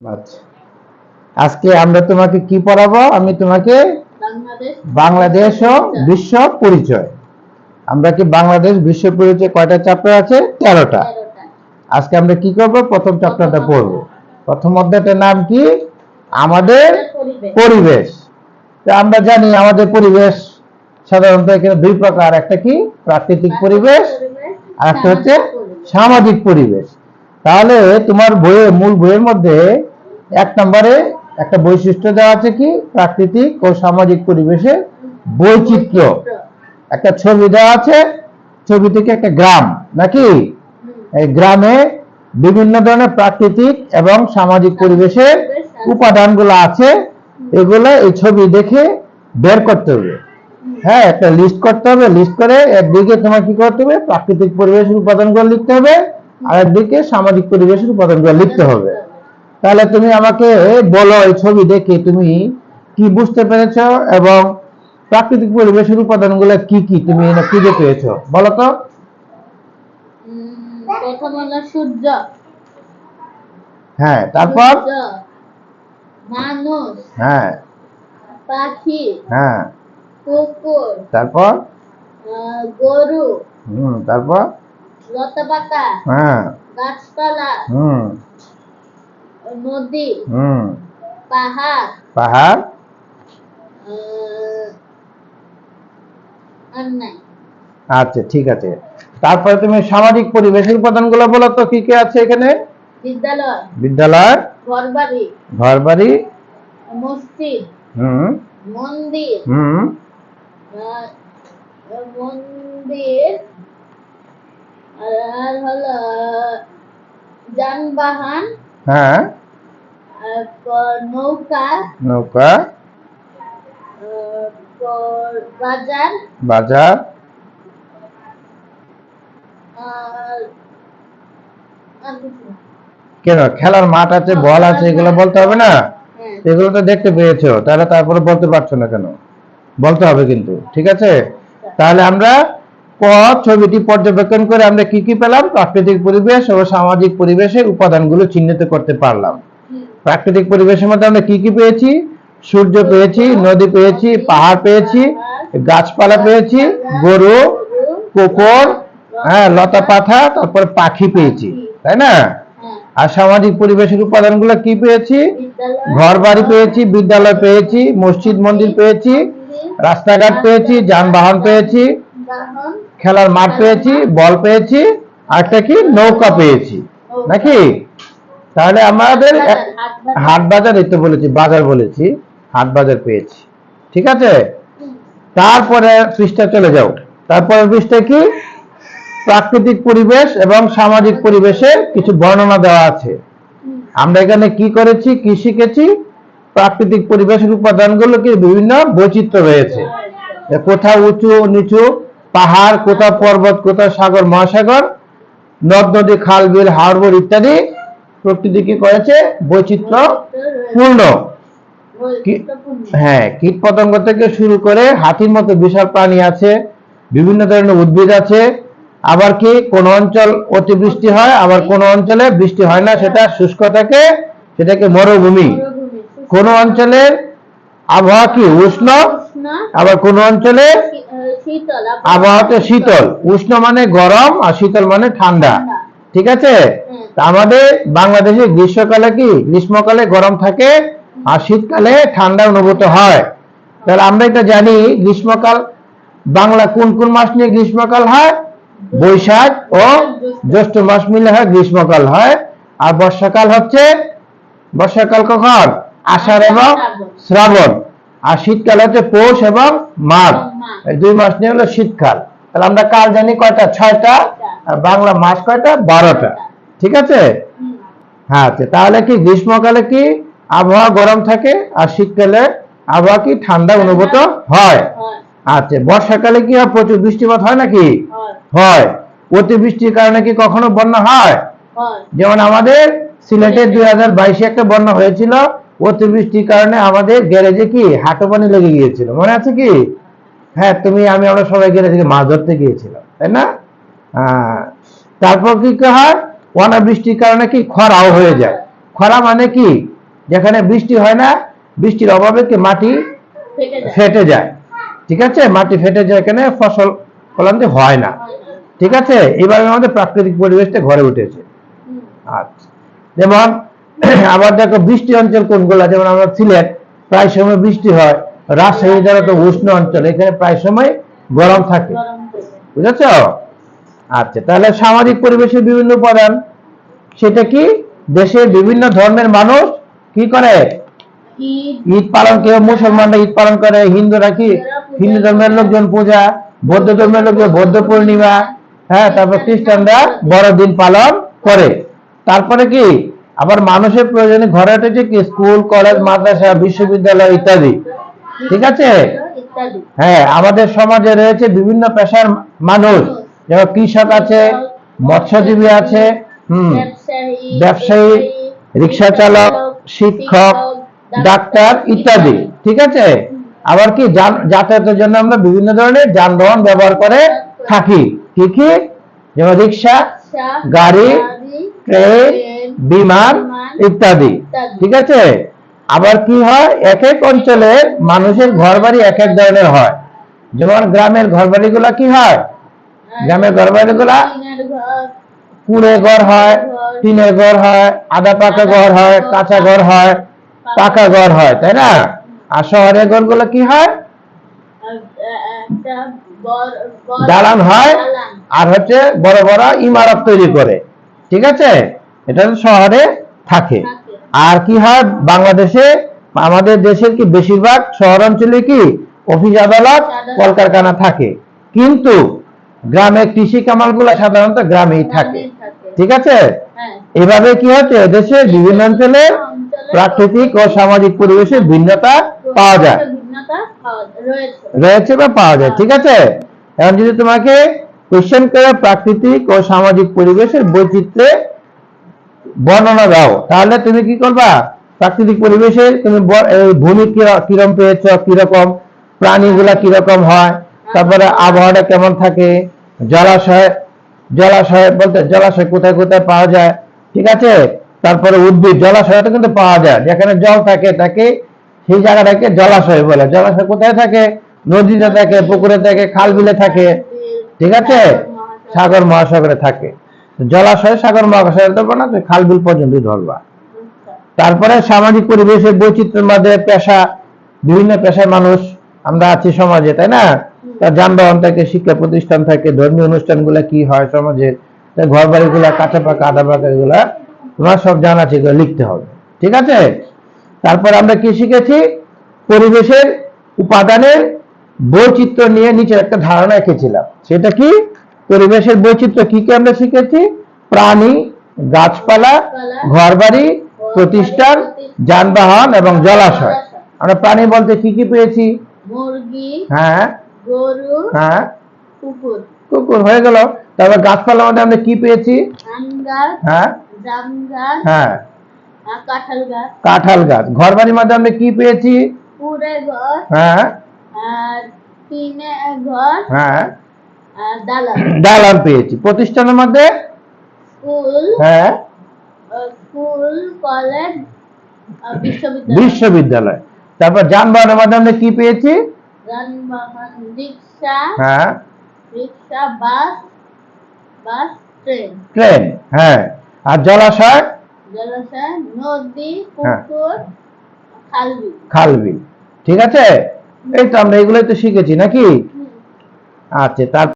আচ্ছা, আজকে আমরা তোমাকে কি পড়াবো? আমি তোমাকে বাংলাদেশ ও বিশ্ব পরিচয়। আমরা কি বাংলাদেশ বিশ্ব পরিচয় কয়টা চ্যাপ্টার আছে? 13টা। আজকে আমরা কি করব? প্রথম চ্যাপ্টারটা পড়ব। প্রথম অধ্যায়টার নাম কি? আমাদের পরিবেশ। তো আমরা জানি আমাদের পরিবেশ সাধারণত এখানে দুই প্রকার, একটা কি প্রাকৃতিক পরিবেশ আর একটা হচ্ছে সামাজিক পরিবেশ। তাহলে তোমার মূল বইয়ের মধ্যে 1 নম্বরে একটা বৈশিষ্ট্য দেওয়া আছে কি প্রাকৃতিক ও সামাজিক পরিবেশের বৈচিত্র্য। একটা ছবি দেওয়া আছে, ছবি থেকে একটা গ্রাম নাকি, এই গ্রামে বিভিন্ন ধরনের প্রাকৃতিক এবং সামাজিক পরিবেশের উপাদানগুলো আছে, এগুলো এই ছবি দেখে বের করতে হবে। হ্যাঁ, একটা লিস্ট করতে হবে। লিস্ট করে একদিকে তোমার কি করতে হবে? প্রাকৃতিক পরিবেশের উপাদানগুলো লিখতে হবে, আর একদিকে সামাজিক পরিবেশের উপাদানগুলো লিখতে হবে। তাহলে তুমি আমাকে বলো, এই ছবি দেখে তুমি কি বুঝতে পেরেছো এবং প্রাকৃতিক পরিবেশের উপাদানগুলো কি কি তুমি খুঁজে পেয়েছো, বলো তো। প্রথম হলো সূর্য, হ্যাঁ, তারপর মানুষ, হ্যাঁ, পাখি, হ্যাঁ, কুকুর, তারপর গরু, তারপর লতাপাতা, হ্যাঁ, গাছপালা, নদী, পাহাড়, পাহাড়, আর নাই। আচ্ছা, ঠিক আছে। তারপরে তুমি সামাজিক পরিবেশের উপাদানগুলো বলো তো কি কি আছে এখানে। বিদ্যালয়, বিদ্যালয়, ঘরবাড়ি, ঘরবাড়ি, মসজিদ, মন্দির, মন্দির, আর হলো যানবাহন, হ্যাঁ, নৌকা, নৌকা, বাজার, বাজার, কেন খেলার মাঠ আছে, বল আছে, এগুলো বলতে হবে না? এগুলো তো দেখতে পেয়েছো, তাহলে তারপরে বলতে পারছো না কেন? বলতে হবে কিন্তু, ঠিক আছে। তাহলে আমরা ছবিটি পর্যবেক্ষণ করে আমরা কি কি পেলাম? প্রাকৃতিক পরিবেশ ও সামাজিক পরিবেশের উপাদানগুলো চিহ্নিত করতে পারলাম। প্রাকৃতিক পরিবেশের মধ্যে আমরা কি কি পেয়েছি? সূর্য পেয়েছি, নদী পেয়েছি, পাহাড় পেয়েছি, গাছপালা পেয়েছি, গরু, কুকুর, হ্যাঁ, লতা পাতা, তারপর পাখি পেয়েছি, তাই না? আর সামাজিক পরিবেশের উপাদানগুলো কি পেয়েছি? ঘর বাড়ি পেয়েছি, বিদ্যালয় পেয়েছি, মসজিদ মন্দির পেয়েছি, রাস্তাঘাট পেয়েছি, যানবাহন পেয়েছি, খেলার মাঠ পেয়েছি, বল পেয়েছি, আর একটা কি নৌকা পেয়েছি নাকি। তাহলে আমাদের হাট বাজার, এই তো বলেছি বাজার বলেছি, হাট বাজার পেয়েছি, ঠিক আছে। তারপরে পৃষ্ঠা চলে যাও। তারপরে পৃষ্ঠা কি? প্রাকৃতিক পরিবেশ এবং সামাজিক পরিবেশের কিছু বর্ণনা দেওয়া আছে। আমরা এখানে কি করেছি, কি শিখেছি? প্রাকৃতিক পরিবেশের উপাদানগুলোকে বিভিন্ন বৈচিত্র্য রয়েছে, কোথাও উঁচু নিচু পাহাড়, কোথাও পর্বত, কোথাও সাগর মহাসাগর, নদ নদী, খাল বিল, হাড় ইত্যাদি। প্রকৃতি কি করেছে? বৈচিত্র্য পূর্ণ। হ্যাঁ, কীট পতঙ্গ থেকে শুরু করে হাতির মতো বিশাল প্রাণী আছে, বিভিন্ন ধরনের উদ্ভিদ আছে। আবার কি কোন অঞ্চল অতিবৃষ্টি হয়, আবার কোন অঞ্চলে বৃষ্টি হয় না, সেটা শুষ্ক থাকে, সেটাকে মরুভূমি। কোন অঞ্চলের আবহাওয়া কি উষ্ণ, আবার কোন অঞ্চলে আবহাওয়াতে শীতল। উষ্ণ মানে গরম আর শীতল মানে ঠান্ডা, ঠিক আছে। আমাদের বাংলাদেশে গ্রীষ্মকালে কি, গ্রীষ্মকালে গরম থাকে আর শীতকালে ঠান্ডা অনুভূত হয়। তাহলে আমরা এটা জানি, গ্রীষ্মকাল বাংলা কোন কোন মাস নিয়ে গ্রীষ্মকাল হয়? বৈশাখ ও জ্যৈষ্ঠ মাস মিলে হয় গ্রীষ্মকাল হয়। আর বর্ষাকাল হচ্ছে, বর্ষাকাল কখন? আষাঢ় এবং শ্রাবণ। আর শীতকাল হচ্ছে পৌষ এবং মাঘ, এই 2 মাস নিয়ে হলো শীতকাল। তাহলে আমরা কাল জানি কয়টা? 6টা। আর বাংলা মাস কয়টা? 12টা, ঠিক আছে। হ্যাঁ, তাহলে কি গ্রীষ্মকালে কি আবহাওয়া গরম থাকে আর শীতকালে আবহাওয়া কি ঠান্ডা অনুভূত হয়। আচ্ছা, বর্ষাকালে কি হয়? প্রচুর বৃষ্টিপাত হয় নাকি? হয়। অতিবৃষ্টির কারণে কি কখনো বন্যা হয়? যেমন আমাদের সিলেটে 2022-এ একটা বন্যা হয়েছিল, অতিবৃষ্টির কারণে আমাদের গ্যারেজে কি হাঁটু পানি লেগে গিয়েছিল, মনে আছে কি? হ্যাঁ, আমরা সবাই গ্যারেজে মাছ ধরতে গিয়েছিলাম, তাই না? তারপর কি হয়? অনাবৃষ্টির কারণে কি খরাও হয়ে যায়। খরা মানে কি, যেখানে বৃষ্টি হয় না, বৃষ্টির অভাবে কি মাটি ফেটে যায়। ফেটে যায়, ঠিক আছে, মাটি ফেটে যায়, এখানে ফসল ফলান হয় না, ঠিক আছে। এইভাবে আমাদের প্রাকৃতিক পরিবেশটা ঘরে উঠেছে। হুম। আচ্ছা, যেমন আবার দেখো বৃষ্টি অঞ্চল কোনগুলো, যেমন আমরা সিলেট প্রায় সময় বৃষ্টি হয়, রাজশাহী যারা তো উষ্ণ অঞ্চল, এখানে প্রায় সময় গরম থাকে, গরম থাকে। বুঝেছ? আচ্ছা, তাহলে সামাজিক পরিবেশের বিভিন্ন উপাদান, সেটা কি, দেশের বিভিন্ন ধর্মের মানুষ কি করে, ঈদ, ঈদ পালন, কেউ মুসলমানরা ঈদ পালন করে, হিন্দুরা কি, হিন্দু ধর্মের লোকজন পূজা, বৌদ্ধ ধর্মের লোকজন বৌদ্ধ পূর্ণিমা, হ্যাঁ, তারপর খ্রিস্টানরা বড়দিন পালন করে। তারপরে কি, আবার মানুষের প্রয়োজনে ঘরে উঠেছে কি, স্কুল, কলেজ, মাদ্রাসা, বিশ্ববিদ্যালয় ইত্যাদি, ঠিক আছে। ইত্যাদি। হ্যাঁ, আমাদের সমাজে রয়েছে বিভিন্ন পেশার মানুষ, যেমন কৃষক আছে, মৎস্যজীবী আছে, ব্যবসায়ী, রিক্সা চালক, শিক্ষক, ডাক্তার ইত্যাদি, ঠিক আছে। আবার কি, যাতায়াতের জন্য আমরা বিভিন্ন ধরনের যানবাহন ব্যবহার করে থাকি, কি কি, যেমন রিক্সা, গাড়ি, ট্রেন, বিমান ইত্যাদি, ঠিক আছে। আবার কি হয়, এক এক অঞ্চলের মানুষের ঘরবাড়ি এক এক ধরনের হয়, যেমন গ্রামের ঘরবাড়িগুলা কি হয়, গ্রামের ঘরবাড়িগুলা টিনের ঘর, কুড়ে ঘর হয়, টিনের ঘর হয়, আধা পাকা ঘর হয়, কাঁচা ঘর হয়, পাকা ঘর হয়, তাই না। আর শহরের ঘরগুলো কি হয়, একটা বড় দালান হয়, দালান। আর হচ্ছে বড় বড় ইমারত তৈরি করে, ঠিক আছে, এটা শহরে থাকে। আর কি হয়, বাংলাদেশে, আমাদের দেশের কি বেশিরভাগ শহর অঞ্চলে কি অফিস আদালত কলকারখানা থাকে, কিন্তু গ্রামে কৃষি কামালগুলো সাধারণত গ্রামেই থাকে, ঠিক আছে। হ্যাঁ। এভাবে কি হচ্ছে, দেশের বিভিন্ন অঞ্চলে প্রাকৃতিক ও সামাজিক পরিবেশের ভিন্নতা পাওয়া যায়, ভিন্নতা রয়েছে। রয়েছে বা পাওয়া যায়, ঠিক আছে। এখন যদি তোমাকে কোশ্চেন করে প্রাকৃতিক ও সামাজিক পরিবেশের বৈচিত্র্যে বর্ণনা দাও, তাহলে তুমি কি করবা, প্রাকৃতিক পরিবেশের তুমি ভূমি কিরকম পেয়েছ, কিরকম প্রাণীগুলা কিরকম হয়, তারপরে আবহাওয়াটা কেমন থাকে, জলাশয়, জলাশয় বলতে জলাশয় কোথায় কোথায় পাওয়া যায়, ঠিক আছে। তারপরে উদ্ভিদ, জলাশয়টা কিন্তু পাওয়া যায়, যেখানে জল থাকে তাকে, সেই জায়গাটাকে জলাশয় বলে। জলাশয় কোথায় থাকে, নদীতে থাকে, পুকুরে থাকে, খাল বিলে থাকে, ঠিক আছে, সাগর মহাসাগরে থাকে। জলাশয়, সাগর মহাসাগরে ধরবো না, তুই খাল বিল পর্যন্ত ধরবা। তারপরে সামাজিক পরিবেশের বৈচিত্র্যের মধ্যে পেশা, বিভিন্ন পেশার মানুষ আমরা আছি সমাজে, তাই না। তার যানবাহন থাকে, শিক্ষা প্রতিষ্ঠান থাকে, ধর্মীয় অনুষ্ঠানগুলা কি হয় সমাজের, ঘর বাড়িগুলা কাঁচা পাকা আধা পাকা, এগুলা তোমার সব জানা আছে, এগুলো লিখতে হবে, ঠিক আছে। তারপর আমরা কি শিখেছি, পরিবেশের উপাদানের বৈচিত্র্য নিয়ে নিচে একটা ধারণা এঁকেছিলাম, সেটা কি, পরিবেশের বৈচিত্র্য কি কি আমরা শিখেছি, প্রাণী, গাছপালা, ঘরবাড়ি, প্রতিষ্ঠান, যানবাহন এবং জলাশয়। আমরা প্রাণী বলতে কি কি পেয়েছি, মুরগি, হ্যাঁ, গরু, হ্যাঁ, কুকুর। কুকুর হয়ে গেল। তারপর গাছপালার মধ্যে আমরা কি পেয়েছি, আম গাছ, হ্যাঁ, জাম গাছ, হ্যাঁ, কাঁঠাল গাছ। কাঁঠাল গাছ। ঘরবাড়ির মধ্যে আমরা কি পেয়েছি, কুড়ে ঘর, হ্যাঁ, আর টিনে ঘর, হ্যাঁ, আর দালান। দালান পেয়েছি। প্রতিষ্ঠানের মধ্যে, স্কুল, হ্যাঁ, স্কুল, কলেজ, বিশ্ববিদ্যালয়। বিশ্ববিদ্যালয়। তারপর যানবাহনের মধ্যে আমরা কি পেয়েছি, যানবাহন, রিক্সা, হ্যাঁ, রিক্সা, বাস, বাস, ট্রেন। ট্রেন, হ্যাঁ। আর জলাশয়, জলাশয়, নদী, পুকুর, খাল বিল। খাল বিল, ঠিক আছে। এই তো আমরা এগুলোই তো শিখেছি নাকি। আচ্ছা, তার